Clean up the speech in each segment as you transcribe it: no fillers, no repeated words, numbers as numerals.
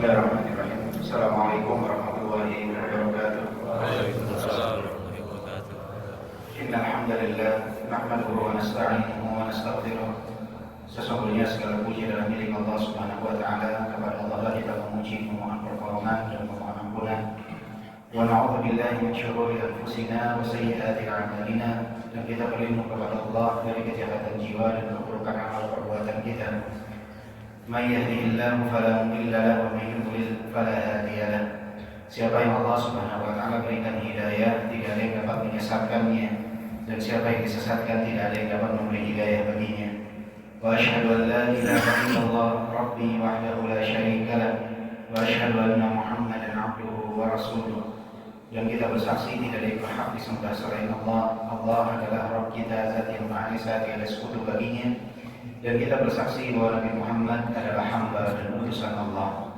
Bismillahirrahmanirrahim. Assalamualaikum warahmatullahi wabarakatuh. Waalaikumsalam warahmatullahi wabarakatuh. Innal hamdalillah nahmaduhu wa nasta'inuhu wa nastaghfiruh. Sesungguhnya segala puji adalah milik Allah Subhanahu wa taala. Kepada Allah lah kita memuji, memohon pertolongan dan memohon ampunan. Wa na'udzu billahi min syururi anfusina wa sayyiati a'malina. Dan kita berlindung kepada Allah dari kejahatan jiwa dan keburukan amal perbuatan kita. Man yahdihillahu fala mudilla lahu wa man yudlil fala hadiya lahu. Siapa yang Allah Subhanahu wa taala berikan hidayah, tidak ada yang dapat menyesatkannya, dan siapa yang disesatkan tidak ada yang dapat memberi hidayah baginya. Wa asyhadu an la ilaha illallah rabbi wahdahu la syarika lah wa asyhadu anna Muhammadan abduhu wa rasuluh. Dan kita bersaksi tidak ada yang berhak disembah selain Allah. Allah adalah Rabb kita, Zat yang Maha Esa, tiada sekutu baginya. Dan kita bersaksi bahwa Nabi Muhammad adalah hamba dan utusan Allah.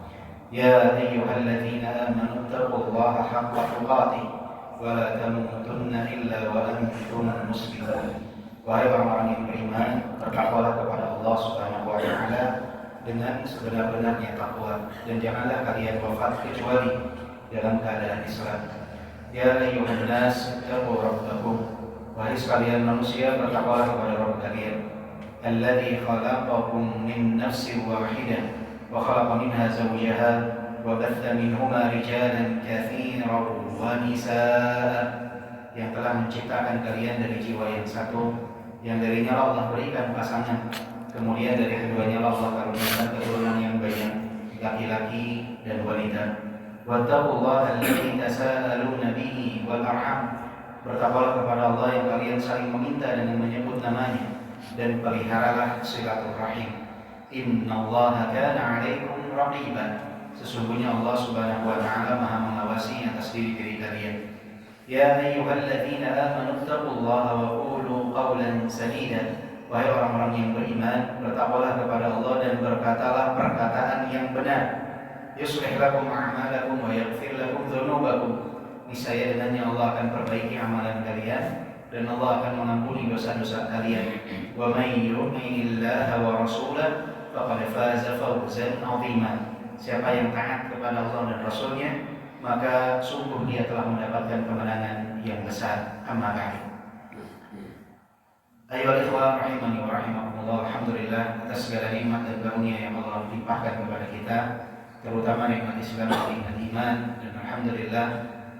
Ya ayyuhalladzina amanu taqullaha haqqa tuqatih wa la tamutunna illa wa antum muslimun. Wahai orang-orang yang beriman, bertakwalah kepada Allah Subhanahu wa taala dengan sebenar-benarnya takwa, dan janganlah kalian wafat kecuali dalam keadaan Islam. Ya ayyuhan nas taqu rabbakum. Wahai sekalian manusia, bertakwalah kepada Rabb kalian. Alladzi khalaqakum min nafsin wahidah wa khalaqa minha zawjaha wa batha minhuma rijalan katsiran wa nisaa. Yang telah menciptakan kalian dari jiwa yang satu, yang darinya Allah berikan pasangan, kemudian dari keduanya Allah karuniakan keturunan yang banyak, laki-laki dan wanita. Wattaqullaha alladzi tasaaluna bihi wal arham. Bertakwalah kepada Allah yang kalian saling meminta dengan menyebut namanya, dan peliharalah silaturahim. Innallaha kana 'alaikum raqiba. Sesungguhnya Allah Subhanahu wa taala Maha mengawasi atas diri kalian. Ya ayyuhalladzina amanu taqullaha wa qulu qawlan sadida. Wahai orang-orang yang beriman, bertakwalah kepada Allah dan berkatalah perkataan yang benar. Yuslih lakum a'malakum wa yaghfir lakum dzunubakum. Niscaya dengannya Allah akan perbaiki amalan kalian, dan Allah akan mengampuni dosa-dosa kalian. Wa may yuti'illaha wa rasulahu faqad faza fawzan 'azima. Siapa yang taat kepada Allah dan Rasulnya, maka sungguh dia telah mendapatkan kemenangan yang besar. Amma ba'du. Ayyuhal ikhwan rahimani wa rahimakumullah. Alhamdulillah atas segala nikmat dan karunia yang Allah limpahkan kepada kita, terutama nikmat Islam dan iman. Dan alhamdulillah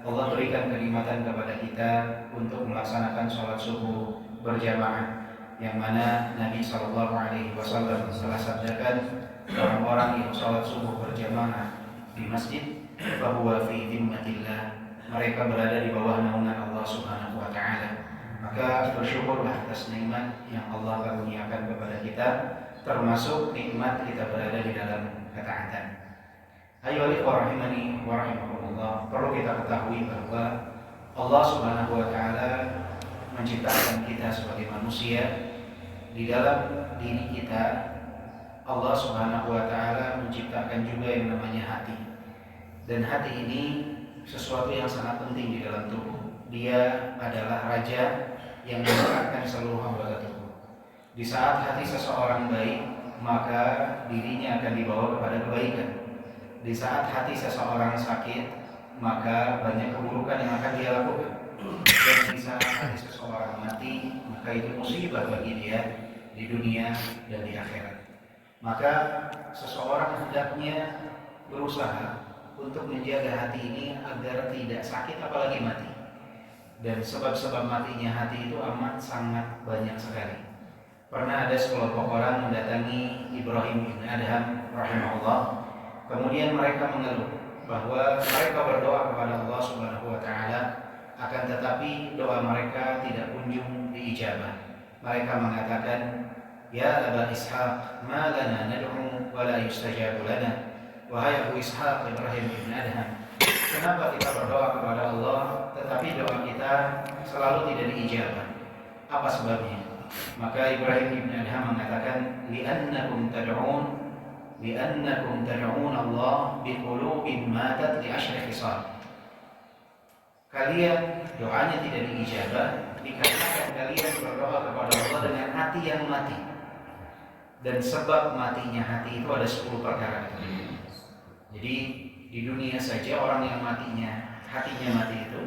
Allah berikan kenikmatan kepada kita untuk melaksanakan sholat subuh berjamaah, yang mana Nabi SAW telah sabdakan, orang-orang yang sholat subuh berjamaah di masjid bahwa fi dhimmatillah, mereka berada di bawah naungan Allah Subhanahu wa taala. Maka bersyukurlah atas nikmat yang Allah karuniakan kepada kita, termasuk nikmat kita berada di dalam ketaatan. Ayo ikhwah rahimani wa rahimakumullah, perlu kita ketahui bahwa Allah Subhanahu wa taala menciptakan kita sebagai manusia. Di dalam diri kita Allah Subhanahu wa taala menciptakan juga yang namanya hati. Dan hati ini sesuatu yang sangat penting di dalam tubuh. Dia adalah raja yang menggerakkan seluruh anggota tubuh. Di saat hati seseorang baik, maka dirinya akan dibawa kepada kebaikan. Di saat hati seseorang sakit, maka banyak keburukan yang akan dia lakukan. Dan di saat hati seseorang mati, maka itu musibah bagi dia di dunia dan di akhirat. Maka seseorang hendaknya berusaha untuk menjaga hati ini agar tidak sakit apalagi mati. Dan sebab-sebab matinya hati itu amat sangat banyak sekali. Pernah ada sekelompok orang mendatangi Ibrahim bin Adham rahimahullah. Kemudian mereka mengeluh bahwa mereka berdoa kepada Allah Subhanahu wa taala, akan tetapi doa mereka tidak kunjung diijabah. Mereka mengatakan, ya Aba Ishaq, ma lana nad'u wa la yustajabu lana. Wahai Abu Ishaq Ibrahim bin Adham, kenapa kita berdoa kepada Allah tetapi doa kita selalu tidak diijabah? Apa sebabnya? Maka Ibrahim bin Adham mengatakan, li'annakum tad'un Allah biqulubin matat li asyri khisal. Kalian doanya tidak diijabah dikarenakan kalian berdoa kepada Allah dengan hati yang mati. Dan sebab matinya hati itu ada 10 perkara. Jadi di dunia saja orang yang hatinya mati itu,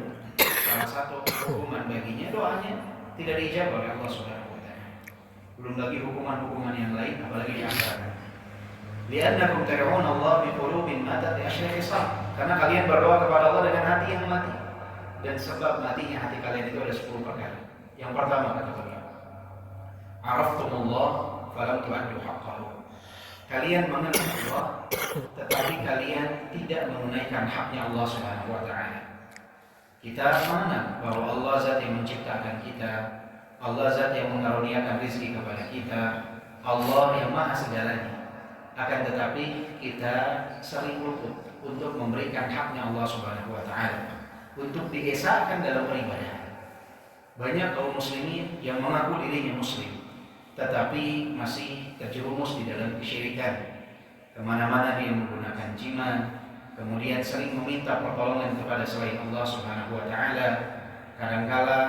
salah satu hukuman baginya doanya tidak dijawab oleh Allah Subhanahu wa taala. Belum lagi hukuman-hukuman yang lain, apalagi di akhirat. Li'annakum tad'una Allah bi qulubin matat li asyrafis sah. Karena kalian berdoa kepada Allah dengan hati yang mati. Dan sebab matinya hati kalian itu ada 10 perkara. Yang pertama kata beliau, araftumullah falam tu'addu haqqahu. Kalian mengenal Allah, tetapi kalian tidak menunaikan haknya Allah Subhanahu wa taala. Kita mengenal bahwa Allah zat yang menciptakan kita, Allah zat yang mengaruniakan rezeki kepada kita, Allah yang maha segalanya. Akan tetapi kita sering luput untuk memberikan haknya Allah Subhanahu wa taala, untuk diesakan dalam beribadah. Banyak kaum muslimin yang mengaku dirinya muslim, tetapi masih terjerumus di dalam kesyirikan. Kemana-mana dia menggunakan jimat, kemudian sering meminta pertolongan kepada selain Allah Subhanahu wa taala. Kadangkala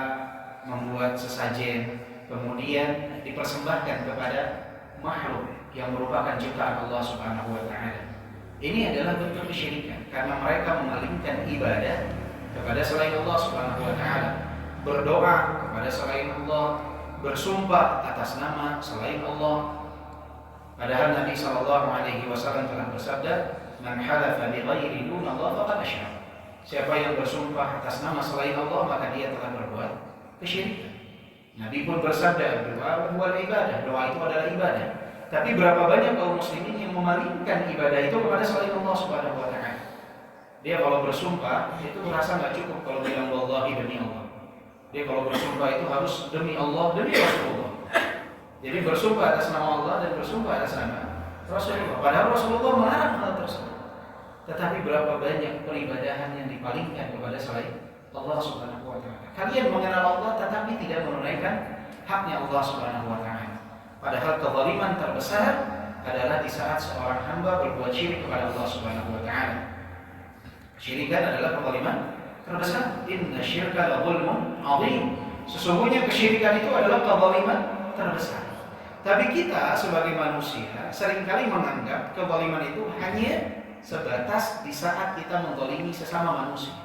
membuat sesajen, kemudian dipersembahkan kepada makhluk yang merupakan ciptaan Allah Subhanahu wa taala. Ini adalah bentuk kesyirikan karena mereka memalingkan ibadah kepada selain Allah Subhanahu wa taala, berdoa kepada selain Allah, bersumpah atas nama selain Allah. Padahal Nabi sallallahu alaihi wasallam telah bersabda, "Man halafa bi ghairi dunallah faqad asyrak." Siapa yang bersumpah atas nama selain Allah, maka dia telah berbuat kesyirikan. Nabi pun bersabda, "Doa huwal ibadah." Doa itu adalah ibadah. Tapi berapa banyak kaum muslimin yang memalingkan ibadah itu kepada selain Allah Subhanahu wa taala. Dia kalau bersumpah itu merasa nggak cukup kalau bilang wallahi demi Allah. Dia kalau bersumpah itu harus demi Allah, demi Rasulullah. Jadi bersumpah atas nama Allah dan bersumpah atas nama Rasulullah. Padahal Rasulullah melarang hal tersebut. Tetapi berapa banyak peribadahan yang dipalingkan kepada selain Allah Subhanahu wa taala. Kalian mengenal Allah tetapi tidak menunaikan haknya Allah Subhanahu wa taala. Padahal kezaliman terbesar adalah di saat seorang hamba berbuat syirik kepada Allah Subhanahu wa taala. Syirikan adalah kezaliman terbesar. Inna syirka la zulmun 'adzim. Sesungguhnya kesyirikan itu adalah kezaliman terbesar. Tapi kita sebagai manusia seringkali menganggap kezaliman itu hanya sebatas di saat kita menzalimi sesama manusia.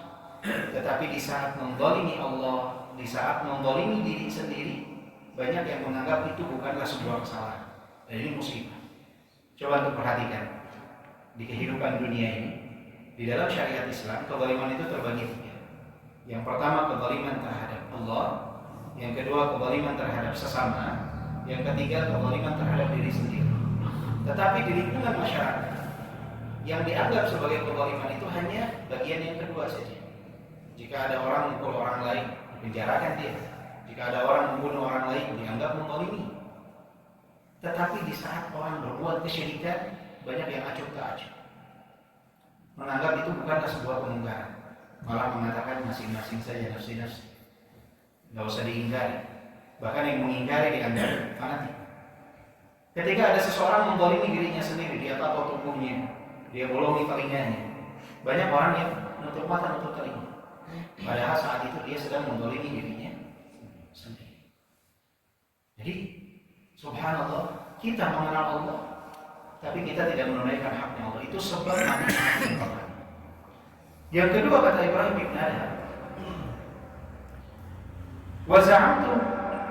Tetapi di saat menzalimi Allah, di saat menzalimi diri sendiri, banyak yang menganggap itu bukanlah sebuah kesalahan. Dan ini musibah. Coba untuk perhatikan di kehidupan dunia ini, di dalam syariat Islam, kezaliman itu terbagi 3. Yang pertama kezaliman terhadap Allah, yang kedua kezaliman terhadap sesama, yang ketiga kezaliman terhadap diri sendiri. Tetapi di lingkungan masyarakat, yang dianggap sebagai kezaliman itu hanya bagian yang kedua saja. Jika ada orang memukul orang lain, dipenjarakan dia. Jika ada orang membunuh orang lain, dianggap menzalimi. Tetapi di saat orang berbuat kesyirikan, banyak yang acuh tak acuh, menganggap itu bukanlah sebuah kemungkaran, malah mengatakan masing-masing saja nafsi-nafsi, nggak usah diingkari. Bahkan yang mengingkari dianggap fanatik. Ketika ada seseorang menzalimi dirinya sendiri, dia tato tubuhnya, dia bolongi telinganya, banyak orang yang menutup mata, menutup telinga. Padahal saat itu dia sedang menzalimi dirinya sendiri. Jadi subhanallah, kita mengenal Allah tapi kita tidak menunaikan haknya Allah. Itu sebab manusia. Yang kedua kata Ibrahim bin Adham, wa za'amtum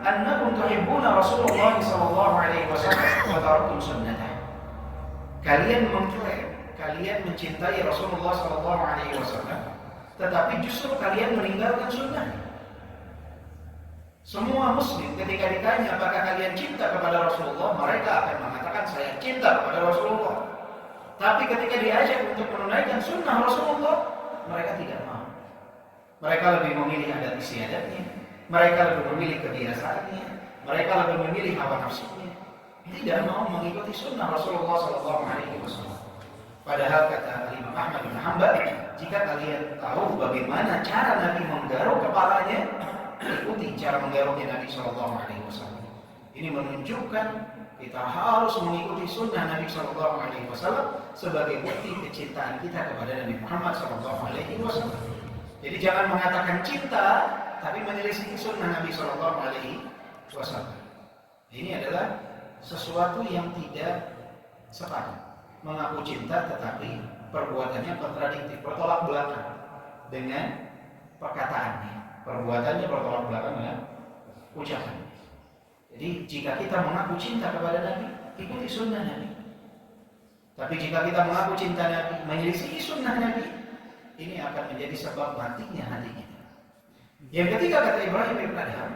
annakum tuhibbuna Rasulullah sallallahu alaihi wasallam wa taraktum sunnatah. Kalian mengklaim kalian mencintai Rasulullah sallallahu alaihi wasallam, tetapi justru kalian meninggalkan sunnah. Semua muslim ketika ditanya apakah kalian cinta kepada Rasulullah, mereka akan mengatakan saya cinta kepada Rasulullah. Tapi ketika diajak untuk menunaikan sunnah Rasulullah, mereka tidak mau. Mereka lebih memilih adat istiadatnya, mereka lebih memilih kebiasaannya, mereka lebih memilih hawa nafsunya. Tidak mau mengikuti sunnah Rasulullah SAW. Padahal kata Imam Ahmad bin Hanbal, jika kalian tahu bagaimana cara Nabi menggaruk kepalanya, ikuti cara menggaruknya Nabi SAW. Ini menunjukkan kita harus mengikuti sunnah Nabi SAW sebagai bukti kecintaan kita kepada Nabi Muhammad SAW. Jadi jangan mengatakan cinta tapi menyelisih sunnah Nabi SAW. Ini adalah sesuatu yang tidak sepakat. mengaku cinta tetapi perbuatannya kontradiktif, bertolak belakang dengan perkataannya. Perbuatannya bertolak belakang dengan ucapan. Jadi jika kita mengaku cinta kepada Nabi, ikuti sunnah Nabi. Tapi jika kita mengaku cinta Nabi, menyelisih sunnah Nabi, ini akan menjadi sebab matinya hati kita. Yang ketiga kata Ibrahim bin Adham,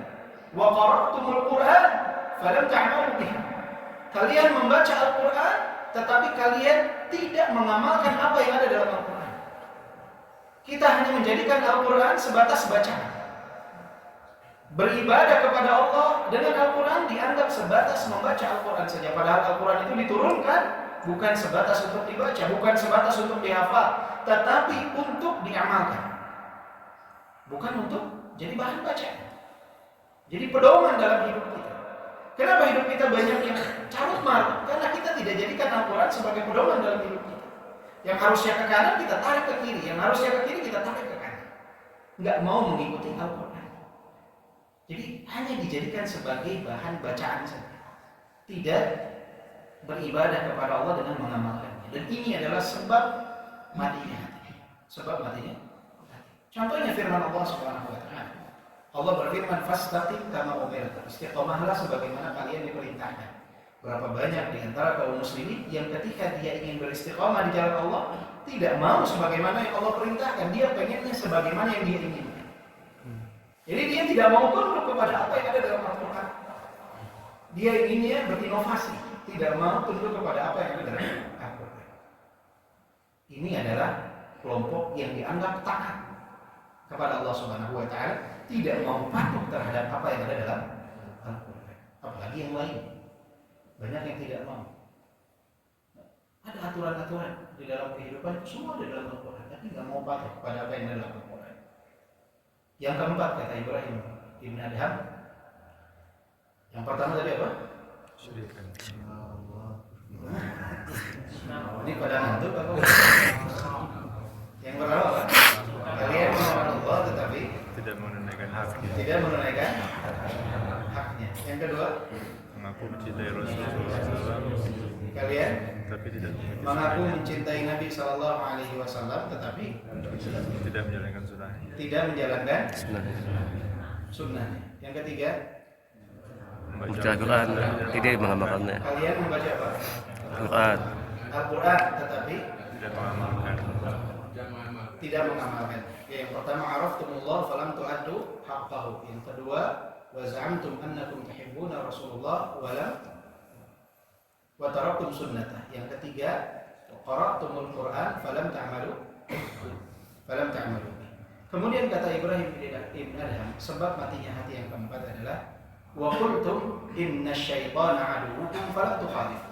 wa qara'tumul Qur'an falam ta'malu bihi. Kalian membaca Al-Qur'an tetapi kalian tidak mengamalkan apa yang ada dalam Al-Qur'an. Kita hanya menjadikan Al-Qur'an sebatas bacaan. Beribadah kepada Allah dengan Al-Quran dianggap sebatas membaca Al-Quran saja. Padahal Al-Quran itu diturunkan bukan sebatas untuk dibaca, bukan sebatas untuk dihafal, tetapi untuk diamalkan. Bukan untuk jadi bahan bacaan. Jadi pedoman dalam hidup kita. Kenapa hidup kita banyak yang carut marut? Karena kita tidak jadikan Al-Quran sebagai pedoman dalam hidup kita. Yang harusnya ke kanan kita tarik ke kiri, yang harusnya ke kiri kita tarik ke kanan. Nggak mau mengikuti Al-Quran. Jadi hanya dijadikan sebagai bahan bacaan saja. Tidak beribadah kepada Allah dengan mengamalkannya. Dan ini adalah sebab matinya hati. Sebab matinya hati. Contohnya firman Allah Subhanahu wa taala. Allah berfirman, "Fastaqim kama umirta." Istiqomahlah sebagaimana kalian diperintahkan. Berapa banyak di antara kaum muslimin yang ketika dia ingin beristiqomah di jalan Allah tidak mau sebagaimana yang Allah perintahkan, dia pengennya sebagaimana yang dia inginkan. Jadi dia tidak mau tunduk kepada apa yang ada dalam Al-Quran. Dia inginnya berinovasi, tidak mau tunduk kepada apa yang ada dalam Al-Quran. Ini adalah kelompok yang dianggap taat kepada Allah Subhanahu wa taala, tidak mau patuh terhadap apa yang ada dalam Al-Quran. Apalagi yang lain. Banyak yang tidak mau. Ada aturan-aturan di dalam kehidupan, semua ada dalam Al-Quran, tapi nggak mau patuh kepada apa yang ada dalam Al-Quran. Yang keempat kata Ibrahim bin Adham, yang pertama tadi apa? Ini pada ngantuk apa? Yang pertama apa? Kalian mengenal Allah tetapi tidak menunaikan haknya. Tidak menunaikan haknya. Yang kedua, Mengaku mencintai Rasulullah SAW, kalian tapi tidak mengaku mencintai Nabi Sallallahu Alaihi Wasallam tetapi tidak menjalankan sunnahnya. tidak menjalankan sunnahnya. Yang ketiga, Membaca Al-Quran, tidak mengamalkannya. kalian membaca apa? Al-Quran, Al-Quran tetapi Tidak mengamalkan. tidak mengamalkan. Yang pertama, araftumullah falam tu'addu haqqahu. Yang kedua, wa za'amtum annakum tuhibbuna Rasulullah wa taraktum sunnatah. Yang ketiga, qara'tumul Qur'an falam ta'malu. Kemudian kata Ibrahim bin Adham, sebab matinya hati yang keempat adalah wa qultum inna syaitana aduwwukum falam tukhalifu.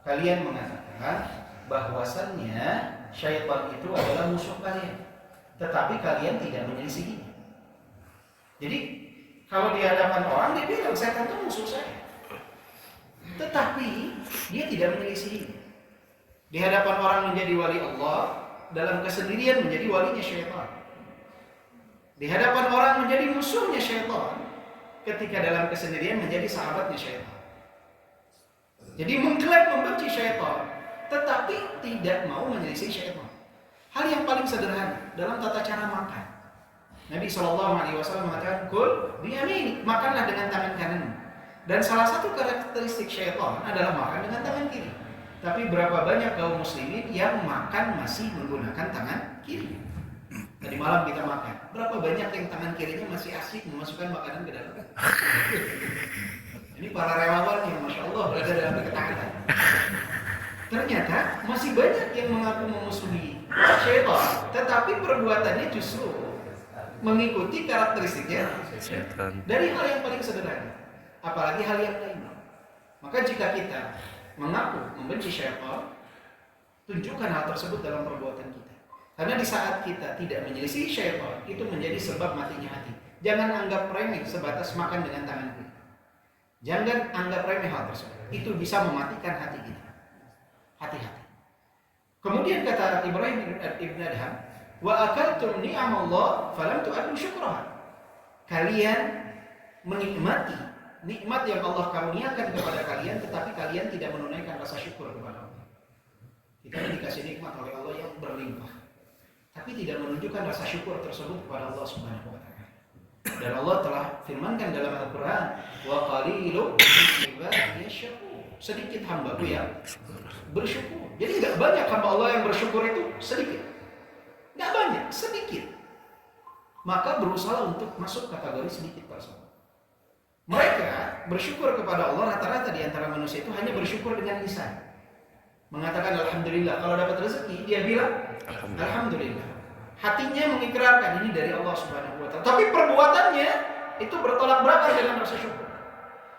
Kalian mengatakan bahwasannya syaitan itu adalah musuh kalian, tetapi kalian tidak menyelisihinya. Jadi kalau di hadapan orang dia bilang setan itu musuh saya, tetapi dia tidak menyelisihinya. Di hadapan orang menjadi wali Allah, dalam kesendirian menjadi walinya syaitan. Di hadapan orang menjadi musuhnya syaitan, ketika dalam kesendirian menjadi sahabatnya syaitan. Jadi mengklaim membenci syaitan, tetapi tidak mau menyelisih syaitan. Hal yang paling sederhana dalam tata cara makan. Nabi SAW mengatakan, "Kul biyamini," makanlah dengan tangan kanan. Dan salah satu karakteristik syaitan adalah makan dengan tangan kiri. Tapi berapa banyak kaum muslimin yang makan masih menggunakan tangan kiri? Tadi malam kita makan, berapa banyak yang tangan kirinya masih asik memasukkan makanan ke dalam? Ini para relawan yang Masya Allah berada dalam ketaatan. Ternyata masih banyak yang mengaku memusuhi syaitan, tetapi perbuatannya justru mengikuti karakteristiknya setan. dari hal yang paling sederhana, apalagi hal yang lain. Maka jika kita mengaku membenci syaitan, tunjukkan hal tersebut dalam perbuatan kita. Karena di saat kita tidak menyelisih syaitan, itu menjadi sebab matinya hati. Jangan anggap remeh sebatas makan dengan tangan kiri. Jangan anggap remeh hal tersebut. Itu bisa mematikan hati kita. Hati-hati. Kemudian kata Ibrahim ibn Adham, wa akaltum ni'amallah falam tu'addu syukraha. Kalian menikmati nikmat yang Allah karuniakan kepada kalian, tetapi kalian tidak menunaikan rasa syukur kepada Allah. Kita dikasih nikmat oleh Allah yang berlimpah, tapi tidak menunjukkan rasa syukur tersebut kepada Allah Subhanahu wa taala. Dan Allah telah firmankan dalam Al-Qur'an, wa qalilun min ibadiy syakur. Sedikit hambaku yang bersyukur. Jadi enggak banyak hamba Allah yang bersyukur, itu sedikit. Enggak banyak, sedikit. Maka berusaha untuk masuk kategori sedikit tersebut. Mereka bersyukur kepada Allah, rata-rata di antara manusia itu hanya bersyukur dengan lisan. Mengatakan alhamdulillah. Kalau dapat rezeki, dia bilang alhamdulillah. Hatinya mengikrarkan ini dari Allah Subhanahu wa taala. Tapi perbuatannya itu bertolak belakang dengan rasa syukur.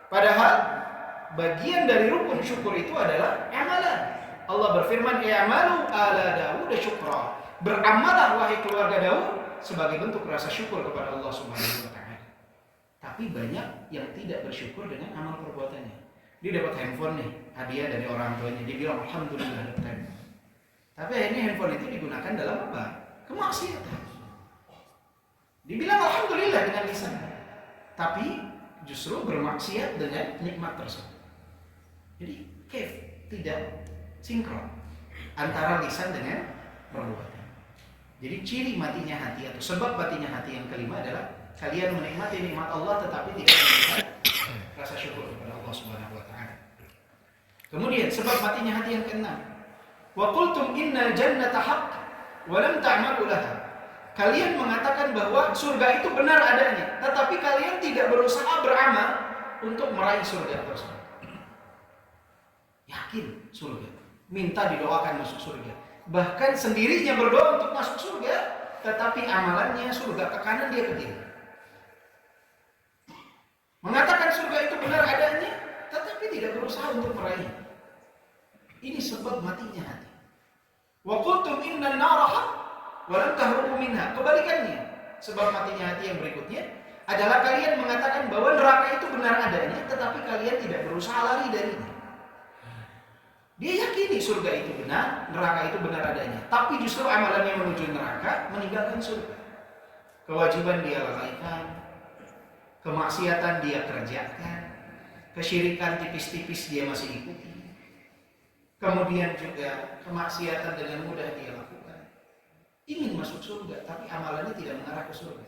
Padahal bagian dari rukun syukur itu adalah amalan. Allah berfirman, "I'malu ala Daud syukra." Beramalah wahai keluarga Daud sebagai bentuk rasa syukur kepada Allah Subhanahu wa taala. Tapi banyak yang tidak bersyukur dengan amal perbuatannya. Dia dapat handphone nih, hadiah dari orang tuanya. Dia bilang alhamdulillah dapat handphone. Tapi akhirnya handphone itu digunakan dalam apa? Kemaksiatan. Dibilang alhamdulillah dengan lisan, tapi justru bermaksiat dengan nikmat tersebut. Jadi tidak sinkron antara lisan dengan perbuatan. Jadi ciri matinya hati atau sebab matinya hati yang kelima adalah kalian menikmati nikmat Allah tetapi tidak memiliki rasa syukur kepada Allah Subhanahu wa taala. Kemudian sebab matinya hati yang keenam, wa qultum innal jannata haqq wa lam ta'malu laha. Kalian mengatakan bahwa surga itu benar adanya, tetapi kalian tidak berusaha beramal untuk meraih surga tersebut. Yakin surga, minta didoakan masuk surga, bahkan sendirinya berdoa untuk masuk surga, tetapi amalannya surga ke kanan dia ke kiri. Mengatakan surga itu benar adanya, tetapi tidak berusaha untuk meraih. Ini sebab matinya hati. Wa qultum innan nara haqq wa lam tahrubu minha. Kebalikannya, sebab matinya hati yang berikutnya adalah kalian mengatakan bahwa neraka itu benar adanya, tetapi kalian tidak berusaha lari darinya. Dia yakini surga itu benar, neraka itu benar adanya, tapi justru amalannya menuju neraka, meninggalkan surga. Kewajiban dia lalaikan, kemaksiatan dia kerjakan, kesyirikan tipis-tipis dia masih ikuti. Kemudian juga kemaksiatan dengan mudah dia lakukan. Ingin masuk surga, tapi amalannya tidak mengarah ke surga.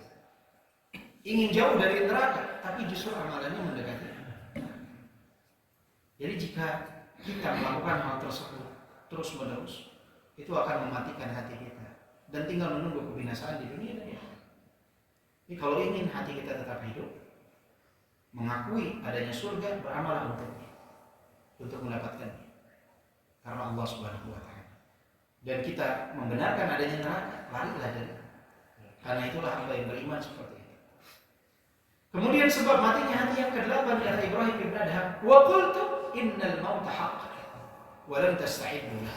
Ingin jauh dari neraka, tapi justru amalannya mendekati. Jadi jika kita melakukan hal tersebut terus-menerus, itu akan mematikan hati kita dan tinggal menunggu kebinasaan di dunia dan di akhirat. Jadi kalau ingin hati kita tetap hidup, mengakui adanya surga, beramalah untuk mendapatkannya karena Allah Subhanahu wa taala. Dan kita membenarkan adanya neraka, larilah dari. Karena itulah hamba yang beriman seperti itu. Kemudian sebab matinya hati yang ke-8 kata Ibrahim bin Adham, wa qultu innal mauta haqq wa lam tasta'iddu.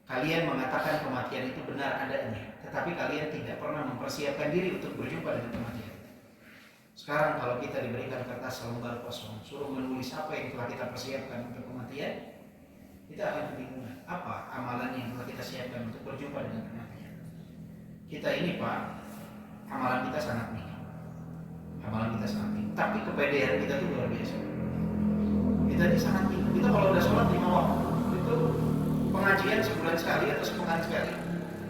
Kalian mengatakan kematian itu benar adanya, tetapi kalian tidak pernah mempersiapkan diri untuk berjumpa dengan kematian. Sekarang kalau kita diberikan kertas selembar kosong, suruh menulis apa yang telah kita persiapkan untuk kematian, kita akan kebingungan. Apa amalan yang telah kita siapkan untuk berjumpa dengan kematian? Kita ini Pak, amalan kita sangat minim. Amalan kita sangat minim, tapi kepedean kita itu luar biasa. Kita ini sangat minim. Kita kalau udah sholat 5 waktu, itu pengajian sebulan sekali atau sepekan sekali,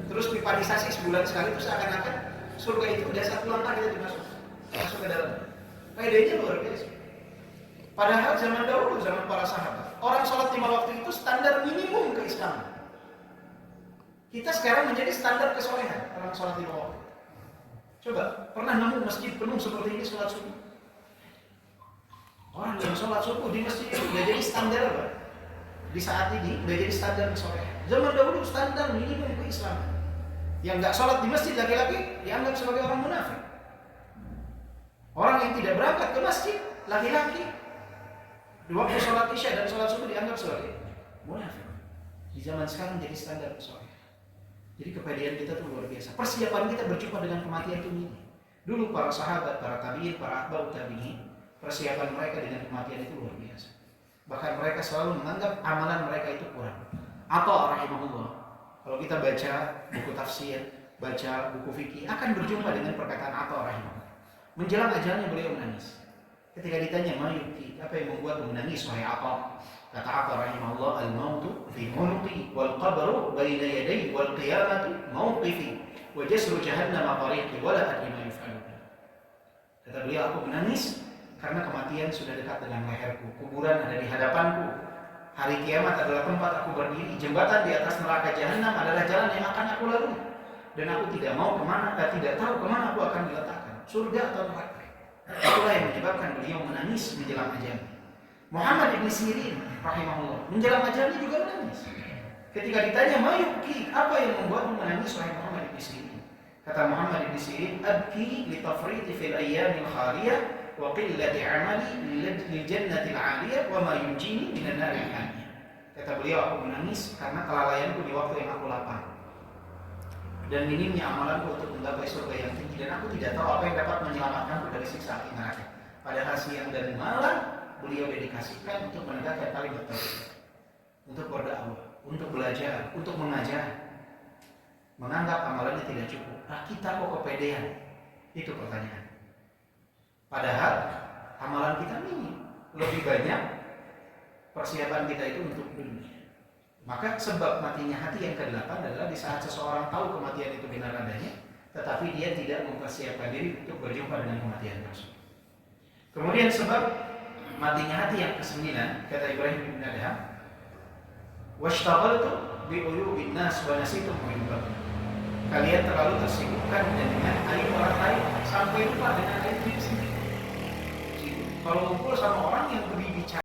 terus pipanisasi sebulan sekali, itu seakan-akan surga itu udah satu langkah kita masuk ke dalam. Pedenya luar biasa. Padahal zaman dahulu, zaman para sahabat, orang sholat 5 waktu itu standar minimum keislaman. Kita sekarang menjadi standar kesolehan orang sholat 5 waktu. Coba, pernah nemu masjid penuh seperti ini sholat subuh? Orang yang sholat subuh di masjid itu udah jadi standar, Pak. Di saat ini udah jadi standar kesolehan. Zaman dahulu standar minimum keislaman. Yang nggak sholat di masjid laki-laki dianggap sebagai orang munafik. Orang yang tidak berangkat ke masjid laki-laki di waktu sholat isya dan sholat subuh dianggap sebagai munafik. Di zaman sekarang jadi standar kesolehan. Jadi kepedean kita tuh luar biasa. Persiapan kita berjumpa dengan kematian itu ini. Dulu para sahabat, para tabi'in, para atba'ut tabi'in, persiapan mereka dengan kematian itu luar biasa. Bahkan mereka selalu menganggap amalan mereka itu kurang. Atau rahimahullah, kalau kita baca buku tafsir, baca buku fikih, akan berjumpa dengan perkataan atau rahimahullah. Menjelang ajalnya beliau menangis. Ketika ditanya, "Mayuki, apa yang membuat menangis wahai Atha?" Kata apa rahimahullah, al-mautu fi unuqi wal qabru baina yaday wal qiyamatu mawqifi wa jasru jahannam tariqi wa la adri ma yuf'alu. Kata beliau, aku menangis karena kematian sudah dekat dengan leherku, kuburan ada di hadapanku, hari kiamat adalah tempat aku berdiri, jembatan di atas neraka jahanam adalah jalan yang akan aku lalui, dan aku tidak mau kemana, tidak tahu kemana aku akan diletakkan, surga atau neraka. Itulah yang menyebabkan beliau menangis menjelang ajalnya. Muhammad ibn Sirin rahimahullah menjelang ajalnya juga menangis. Ketika ditanya, "Mayuki, apa yang membuatmu menangis wahai Muhammad ibn Sirin?" Kata Muhammad ibn Sirin, "Abki li tafriti fil ayyamil khaliyah wa qillati amali lil jannatil 'aliyah wa ma yunjini minan naril 'aliyah." Kata beliau, aku menangis karena kelalaianku di waktu yang aku lapang dan minimnya amalanku untuk menggapai surga yang tinggi, dan aku tidak tahu apa yang dapat menyelamatkanku dari siksa api neraka. Padahal siang dan malam beliau dedikasikan untuk menegakkan kalimat tauhid, untuk berdakwah, untuk belajar, untuk mengajar. Menganggap amalannya tidak cukup. Nah, kita kok kepedean? Itu pertanyaan. Padahal amalan kita minim. Lebih banyak persiapan kita itu untuk dunia. Maka sebab matinya hati yang ke-8 adalah di saat seseorang tahu kematian itu benar adanya, tetapi dia tidak mempersiapkan diri untuk berjumpa dengan kematian tersebut. Kemudian sebab matinya hati yang ke-9, kata Ibrahim bin Adham, "Washtaghaltu bi uyubin nas wa nasitum muhibbakum." Kalian terlalu tersibukkan dengan aib orang lain sampai lupa dengan aib diri sendiri. Kalau ngumpul sama orang yang berbicara